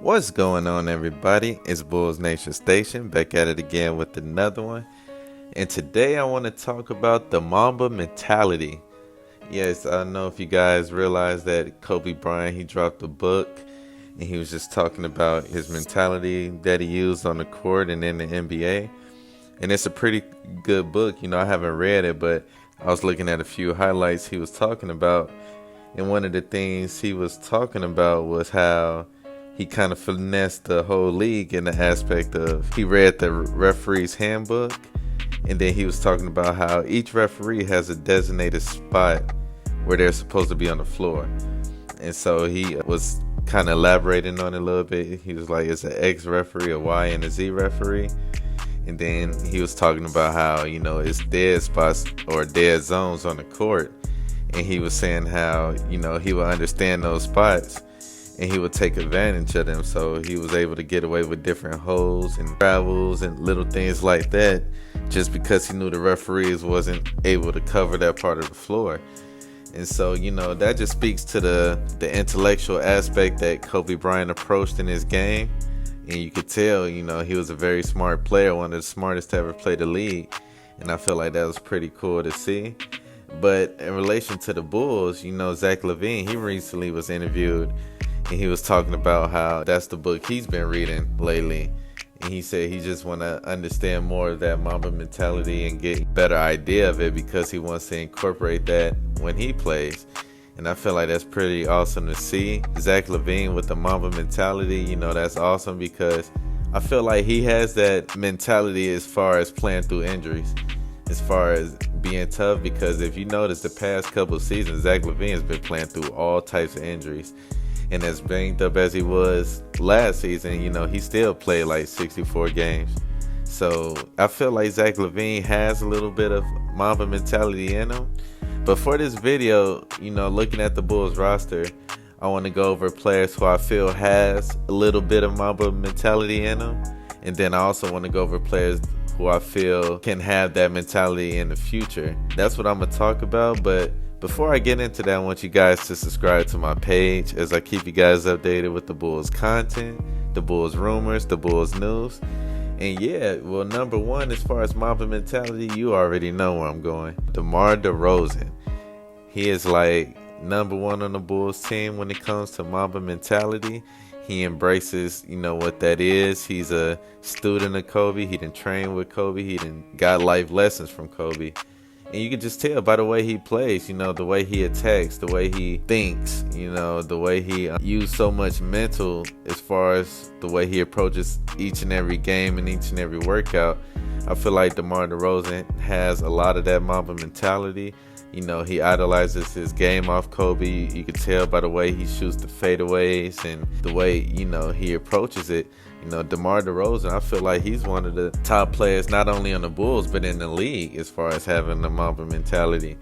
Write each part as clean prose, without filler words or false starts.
What's going on, everybody? It's Bulls Nation Station, back at it again with another one. And today I want to talk about the Mamba mentality. Yes, I don't know if you guys realize that Kobe Bryant, he dropped a book and he was just talking about his mentality that he used on the court and in the NBA. And it's a pretty good book. I haven't read it, but I was looking at a few highlights he was talking about. And one of the things he was talking about was how he kind of finessed the whole league in the aspect of he read the referee's handbook, and then he was talking about how each referee has a designated spot where they're supposed to be on the floor. And so he was kind of elaborating on it a little bit. He was like, it's an X referee, a Y, and a Z referee. And then he was talking about how, it's dead spots or dead zones on the court. And he was saying how, he would understand those spots and he would take advantage of them. So he was able to get away with different holes and travels and little things like that just because he knew the referees wasn't able to cover that part of the floor. And so, that just speaks to the intellectual aspect that Kobe Bryant approached in his game. And you could tell, he was a very smart player, one of the smartest to ever play the league. And I feel like that was pretty cool to see. But in relation to the Bulls, Zach LaVine, he recently was interviewed and he was talking about how that's the book he's been reading lately. And he said he just want to understand more of that Mamba mentality and get a better idea of it because he wants to incorporate that when he plays. And I feel like that's pretty awesome to see. Zach LaVine with the Mamba mentality, that's awesome because I feel like he has that mentality as far as playing through injuries, as far as being tough, because if you notice the past couple of seasons, Zach LaVine has been playing through all types of injuries. And as banged up as he was last season, he still played like 64 games. So I feel like Zach LaVine has a little bit of Mamba mentality in him. But for this video, looking at the Bulls roster, I want to go over players who I feel has a little bit of Mamba mentality in them. And then I also want to go over players who I feel can have that mentality in the future. That's what I'm going to talk about. But before I get into that, I want you guys to subscribe to my page as I keep you guys updated with the Bulls content, the Bulls rumors, the Bulls news. And yeah, well, number one, as far as Mamba mentality, you already know where I'm going. DeMar DeRozan. He is like number one on the Bulls team when it comes to Mamba mentality. He embraces, what that is. He's a student of Kobe. He done trained with Kobe. He done got life lessons from Kobe. And you can just tell by the way he plays, the way he attacks, the way he thinks, the way he uses so much mental as far as the way he approaches each and every game and each and every workout. I feel like DeMar DeRozan has a lot of that Mamba mentality. He idolizes his game off Kobe. You can tell by the way he shoots the fadeaways and the way, he approaches it. DeMar DeRozan, I feel like he's one of the top players, not only on the Bulls, but in the league as far as having the Mamba mentality.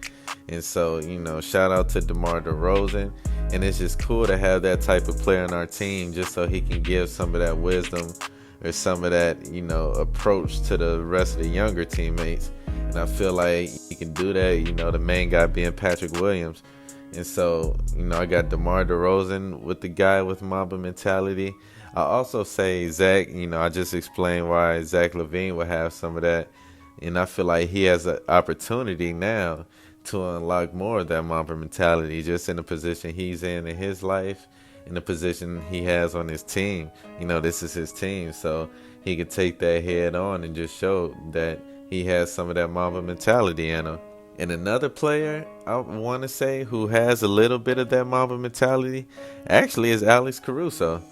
And so, shout out to DeMar DeRozan. And it's just cool to have that type of player on our team just so he can give some of that wisdom or some of that, approach to the rest of the younger teammates. And I feel like he can do that, the main guy being Patrick Williams. And so, I got DeMar DeRozan with the guy with Mamba mentality. I also say Zach, I just explained why Zach LaVine would have some of that. And I feel like he has an opportunity now to unlock more of that Mamba mentality just in the position he's in his life, in the position he has on his team. This is his team, so he could take that head on and just show that he has some of that Mamba mentality in him. And another player I want to say who has a little bit of that Mamba mentality actually is Alex Caruso.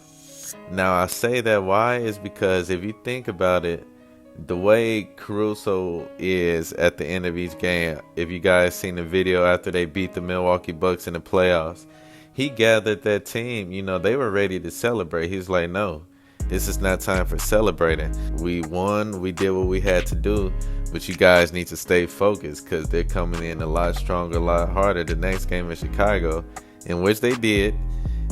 Now I say that why is because if you think about it, the way Caruso is at the end of each game, if you guys seen the video after they beat the Milwaukee Bucks in the playoffs, he gathered that team, they were ready to celebrate. He's like, no, this is not time for celebrating. We won, we did what we had to do, but you guys need to stay focused because they're coming in a lot stronger, a lot harder the next game in Chicago, in which they did,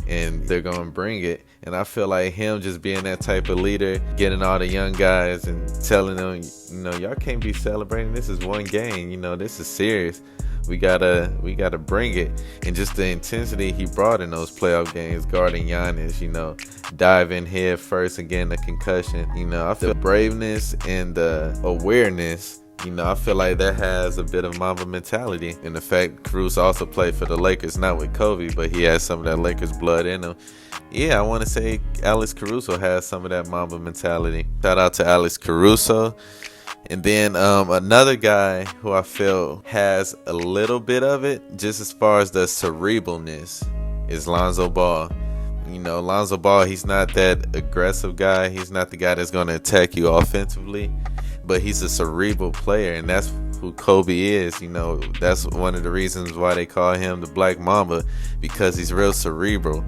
and they're going to bring it. And I feel like him just being that type of leader, getting all the young guys and telling them, y'all can't be celebrating. This is one game. This is serious. we gotta bring it. And just the intensity he brought in those playoff games, guarding Giannis, diving head first and getting a concussion. I feel the braveness and the awareness. I feel like that has a bit of Mamba mentality. And the fact Caruso also played for the Lakers, not with Kobe, but he has some of that Lakers blood in him. Yeah, I want to say Alex Caruso has some of that Mamba mentality. Shout out to Alex Caruso. And then another guy who I feel has a little bit of it, just as far as the cerebralness, is Lonzo Ball. Lonzo Ball, he's not that aggressive guy. He's not the guy that's going to attack you offensively. But he's a cerebral player, and that's who Kobe is. That's one of the reasons why they call him the Black Mamba, because he's real cerebral.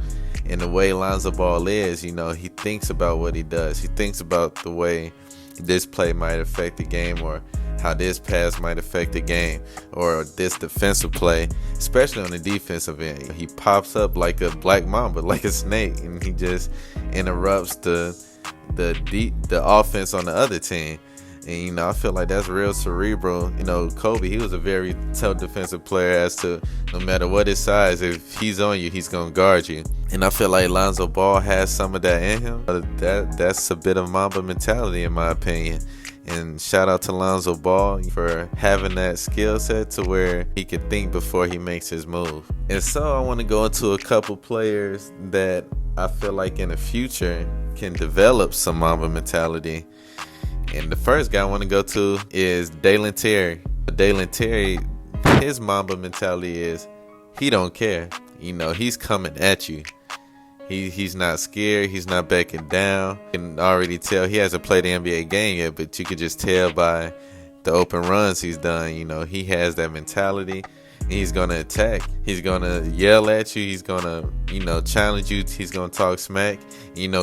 And the way Lonzo Ball is, he thinks about what he does. He thinks about the way this play might affect the game, or how this pass might affect the game, or this defensive play, especially on the defensive end. He pops up like a Black Mamba, like a snake, and he just interrupts the offense on the other team. And I feel like that's real cerebral. Kobe, he was a very tough defensive player, as to no matter what his size, if he's on you, he's gonna guard you. And I feel like Lonzo Ball has some of that in him. That's a bit of Mamba mentality, in my opinion. And shout out to Lonzo Ball for having that skill set to where he can think before he makes his move. And so I want to go into a couple players that I feel like in the future can develop some Mamba mentality. And the first guy I want to go to is Dalen Terry. Dalen Terry, his Mamba mentality is he don't care. He's coming at you. He's not scared. He's not backing down. You can already tell he hasn't played the NBA game yet, but you can just tell by the open runs he's done. He has that mentality. He's going to attack. He's going to yell at you. He's going to, challenge you. He's going to talk smack.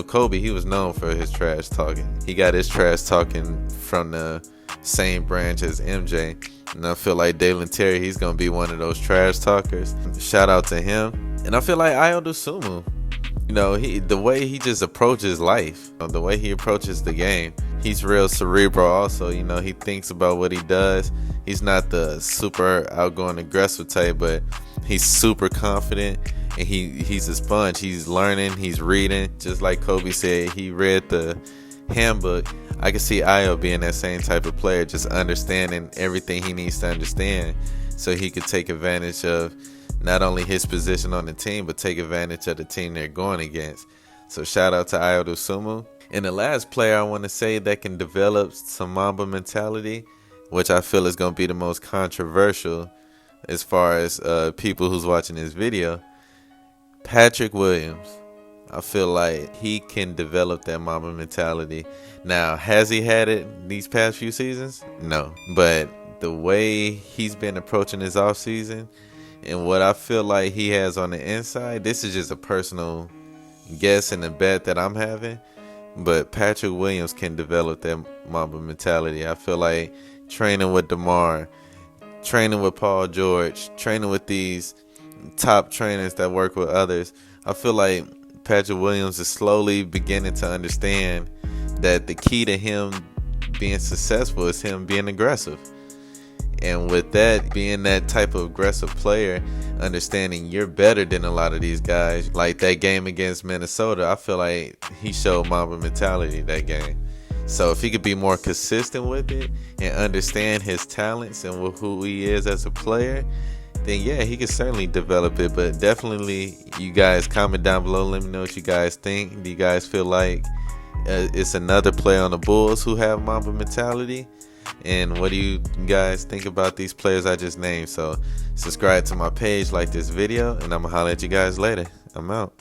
Kobe, he was known for his trash talking. He got his trash talking from the same branch as MJ. And I feel like Dalen Terry, he's going to be one of those trash talkers. Shout out to him. And I feel like Ayo Dosunmu, the way he just approaches life, the way he approaches the game, he's real cerebral also. He thinks about what he does. He's not the super outgoing aggressive type, but he's super confident, and he's a sponge. He's learning, he's reading. Just like Kobe said, he read the handbook. I can see Ayo being that same type of player, just understanding everything he needs to understand so he could take advantage of not only his position on the team, but take advantage of the team they're going against. So shout out to Ayo Dosunmu. And the last player I want to say that can develop some Mamba mentality, which I feel is going to be the most controversial as far as people who's watching this video, Patrick Williams. I feel like he can develop that Mamba mentality. Now, has he had it these past few seasons? No. But the way he's been approaching his offseason and what I feel like he has on the inside, this is just a personal guess and a bet that I'm having. But Patrick Williams can develop that Mamba mentality. I feel like training with DeMar, training with Paul George, training with these top trainers that work with others, I feel like Patrick Williams is slowly beginning to understand that the key to him being successful is him being aggressive. And with that, being that type of aggressive player, understanding you're better than a lot of these guys. Like that game against Minnesota, I feel like he showed Mamba mentality that game. So if he could be more consistent with it and understand his talents and who he is as a player, then yeah, he could certainly develop it. But definitely, you guys comment down below. Let me know what you guys think. Do you guys feel like it's another player on the Bulls who have Mamba mentality? And what do you guys think about these players I just named? So subscribe to my page, like this video, and I'm going to holler at you guys later. I'm out.